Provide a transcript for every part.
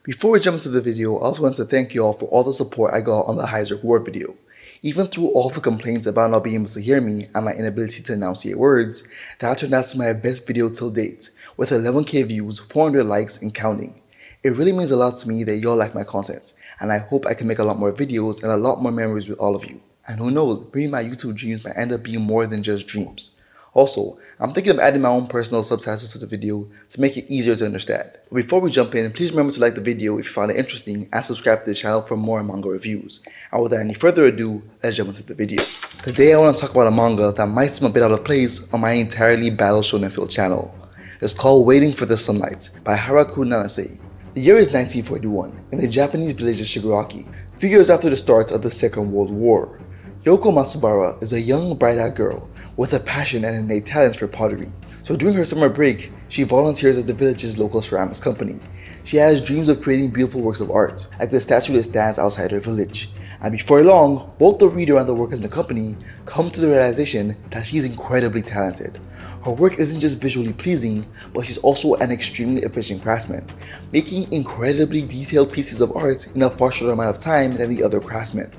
Before we jump into the video, I also want to thank you all for all the support I got on the Heiserk War video. Even through all the complaints about not being able to hear me and my inability to enunciate words, that turned out to be my best video till date, with 11k views, 400 likes, and counting. It really means a lot to me that y'all like my content, and I hope I can make a lot more videos and a lot more memories with all of you. And who knows, maybe my YouTube dreams might end up being more than just dreams. Also, I'm thinking of adding my own personal subtitles to the video to make it easier to understand. But before we jump in, please remember to like the video if you found it interesting and subscribe to the channel for more manga reviews. And without any further ado, let's jump into the video. Today I want to talk about a manga that might seem a bit out of place on my entirely battle shonen filled channel. It's called Waiting for the Sunlight by Haraku Nanase. The year is 1941 in the Japanese village of Shigaraki, 3 years after the start of the Second World War. Yoko Matsubara is a young, bright-eyed girl with a passion and innate talent for pottery. So during her summer break, she volunteers at the village's local ceramics company. She has dreams of creating beautiful works of art, like the statue that stands outside her village. And before long, both the reader and the workers in the company come to the realization that she is incredibly talented. Her work isn't just visually pleasing, but she's also an extremely efficient craftsman, making incredibly detailed pieces of art in a far shorter amount of time than the other craftsmen.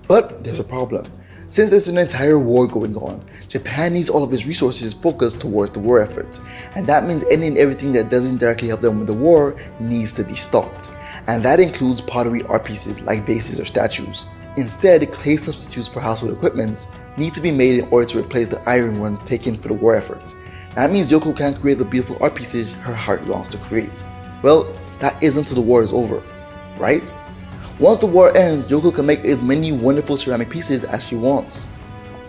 But there's a problem. Since there's an entire war going on, Japan needs all of its resources focused towards the war effort, and that means any and everything that doesn't directly help them with the war needs to be stopped. And that includes pottery art pieces like vases or statues. Instead, clay substitutes for household equipments need to be made in order to replace the iron ones taken for the war effort. That means Yoko can't create the beautiful art pieces her heart longs to create. Well, that is until the war is over, right? Once the war ends, Yoko can make as many wonderful ceramic pieces as she wants,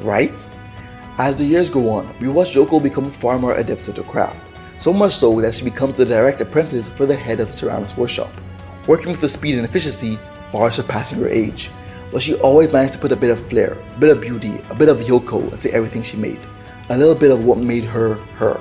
right? As the years go on, we watch Yoko become far more adept at her craft, so much so that she becomes the direct apprentice for the head of the ceramics workshop, working with a speed and efficiency far surpassing her age. But she always managed to put a bit of flair, a bit of beauty, a bit of Yoko into everything she made, a little bit of what made her, her,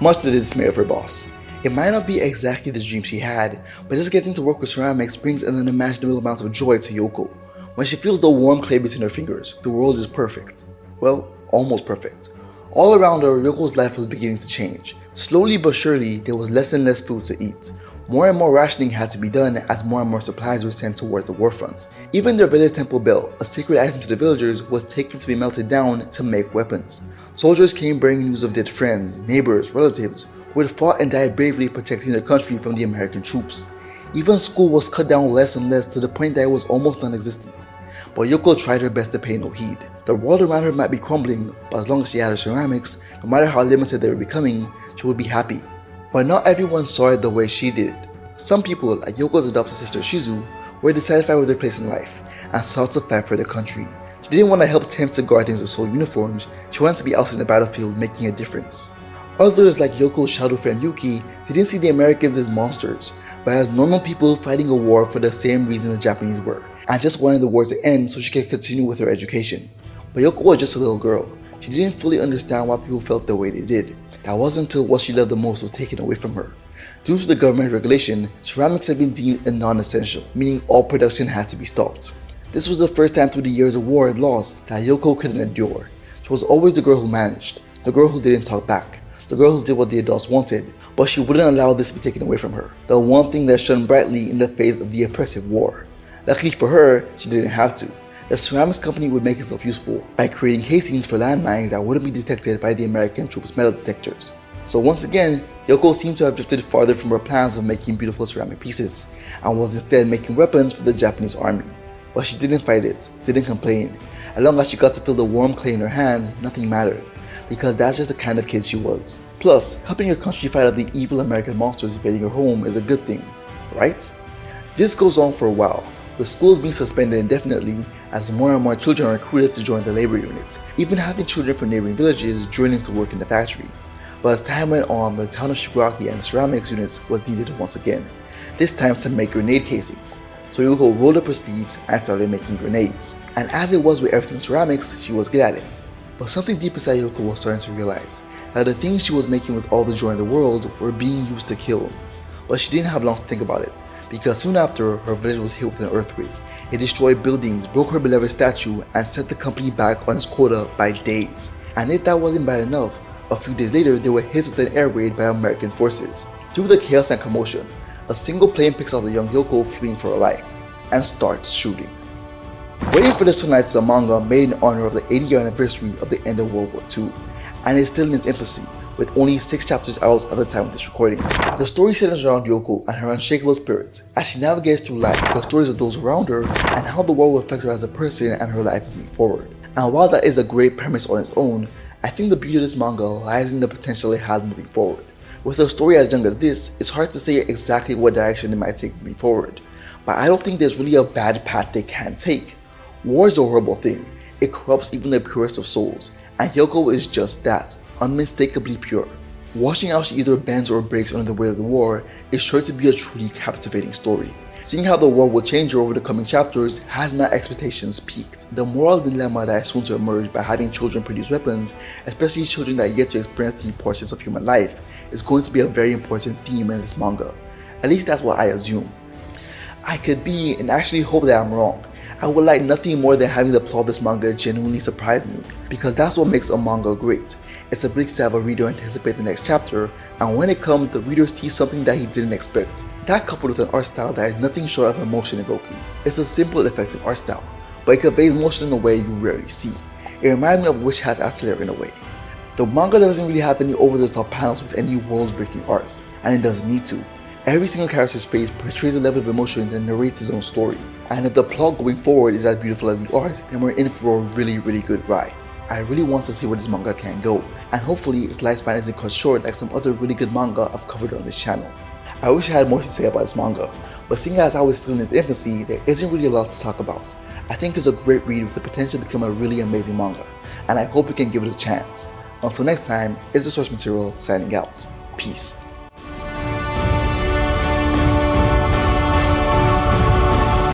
much to the dismay of her boss. It might not be exactly the dream she had, but just getting to work with ceramics brings an unimaginable amount of joy to Yoko. When she feels the warm clay between her fingers, the world is perfect. Well, almost perfect. All around her, Yoko's life was beginning to change. Slowly but surely, there was less and less food to eat. More and more rationing had to be done as more and more supplies were sent towards the war front. Even their village temple bell, a sacred item to the villagers, was taken to be melted down to make weapons. Soldiers came bringing news of dead friends, neighbors, relatives, who had fought and died bravely protecting their country from the American troops. Even school was cut down less and less to the point that it was almost non-existent. But Yoko tried her best to pay no heed. The world around her might be crumbling, but as long as she had her ceramics, no matter how limited they were becoming, she would be happy. But not everyone saw it the way she did. Some people, like Yoko's adopted sister Shizu, were dissatisfied with their place in life and sought to fight for their country. She didn't want to help tend to gardens or sew uniforms, she wanted to be out in the battlefield making a difference. Others, like Yoko's childhood friend Yuki, didn't see the Americans as monsters, but as normal people fighting a war for the same reason the Japanese were, and just wanted the war to end so she could continue with her education. But Yoko was just a little girl. She didn't fully understand why people felt the way they did. That wasn't until what she loved the most was taken away from her. Due to the government regulation, ceramics had been deemed a non-essential, meaning all production had to be stopped. This was the first time through the years of war and loss that Yoko couldn't endure. She was always the girl who managed, the girl who didn't talk back, the girl who did what the adults wanted, but she wouldn't allow this to be taken away from her, the one thing that shone brightly in the face of the oppressive war. Luckily for her, she didn't have to. The ceramics company would make itself useful by creating casings for landmines that wouldn't be detected by the American troops' metal detectors. So once again, Yoko seemed to have drifted farther from her plans of making beautiful ceramic pieces, and was instead making weapons for the Japanese army. But she didn't fight it, didn't complain. As long as she got to feel the warm clay in her hands, nothing mattered, because that's just the kind of kid she was. Plus, helping your country fight off the evil American monsters invading her home is a good thing, right? This goes on for a while, with schools being suspended indefinitely as more and more children are recruited to join the labor units, even having children from neighboring villages joining to work in the factory. But as time went on, the town of Shigaraki and the ceramics units was needed once again, this time to make grenade casings. So Yoko rolled up her sleeves and started making grenades. And as it was with everything ceramics, she was good at it. But something deep inside Yoko was starting to realize that the things she was making with all the joy in the world were being used to kill. But she didn't have long to think about it, because soon after, her village was hit with an earthquake. It destroyed buildings, broke her beloved statue, and set the company back on its quota by days. And if that wasn't bad enough, a few days later they were hit with an air raid by American forces. Due to the chaos and commotion, a single plane picks out the young Yoko fleeing for her life and starts shooting. Waiting for This Tonight is a manga made in honor of the 80th anniversary of the end of World War II, and is still in its infancy, with only 6 chapters out at the time of this recording. The story centers around Yoko and her unshakable spirits as she navigates through life with the stories of those around her and how the war will affect her as a person and her life moving forward. And while that is a great premise on its own, I think the beauty of this manga lies in the potential it has moving forward. With a story as young as this, it's hard to say exactly what direction it might take moving forward, but I don't think there's really a bad path they can take. War is a horrible thing. It corrupts even the purest of souls, and Yoko is just that, unmistakably pure. Watching how she either bends or breaks under the weight of the war is sure to be a truly captivating story. Seeing how the war will change her over the coming chapters has my expectations peaked. The moral dilemma that is soon to emerge by having children produce weapons, especially children that yet to experience deep portions of human life, is going to be a very important theme in this manga. At least that's what I assume. I could be, and actually hope that I'm wrong. I would like nothing more than having the plot of this manga genuinely surprise me, because that's what makes a manga great. Its ability to have a reader anticipate the next chapter, and when it comes, the reader sees something that he didn't expect. That coupled with an art style that is nothing short of emotion evoking. It's a simple, effective art style, but it conveys emotion in a way you rarely see. It reminds me of Witch Hat's Atelier in a way. The manga doesn't really have any over-the-top panels with any world-breaking arts, and it doesn't need to. Every single character's face portrays a level of emotion that narrates his own story, and if the plot going forward is as beautiful as the art, then we're in for a really good ride. I really want to see where this manga can go, and hopefully its lifespan isn't cut short like some other really good manga I've covered on this channel. I wish I had more to say about this manga, but seeing as how it's still in its infancy, there isn't really a lot to talk about. I think it's a great read with the potential to become a really amazing manga, and I hope you can give it a chance. Until next time, it's the source material signing out. Peace.